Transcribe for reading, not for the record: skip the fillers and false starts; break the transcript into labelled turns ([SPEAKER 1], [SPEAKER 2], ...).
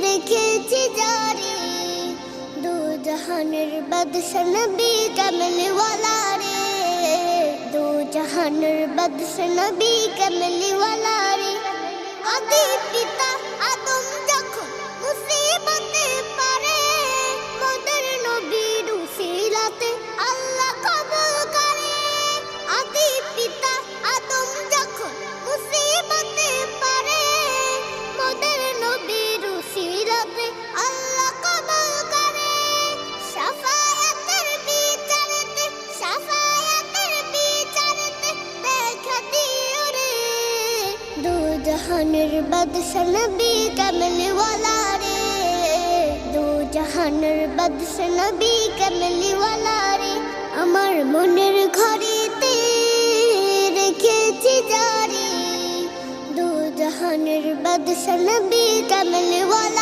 [SPEAKER 1] রেখেছি জারি দু জাহানের বাদশা নবী কামলি ওয়ালা রে দু জাহানের বাদশা নবী কামলি ওয়ালা রে আদি পিতা আদম যখন মুসিবতে পারে মোদের নবীর উসিলাতে আল্লাহ কবুল করে আদি পিতা আদম যখন মুসিবতে পারে মোদের নবীর উসিলাতে আল্লাহ কবুল করে শাফায়াতের বিচারেতে দেখা দিও রে দু জাহানের বাদশা নবী কামলি ওয়ালা রে দু জাহানের বাদশা নবী কামলি ওয়ালা রে আমার মনের ঘরেতে রেখেছি জারি দু জাহানের বাদশা নবী কামলি ওয়ালা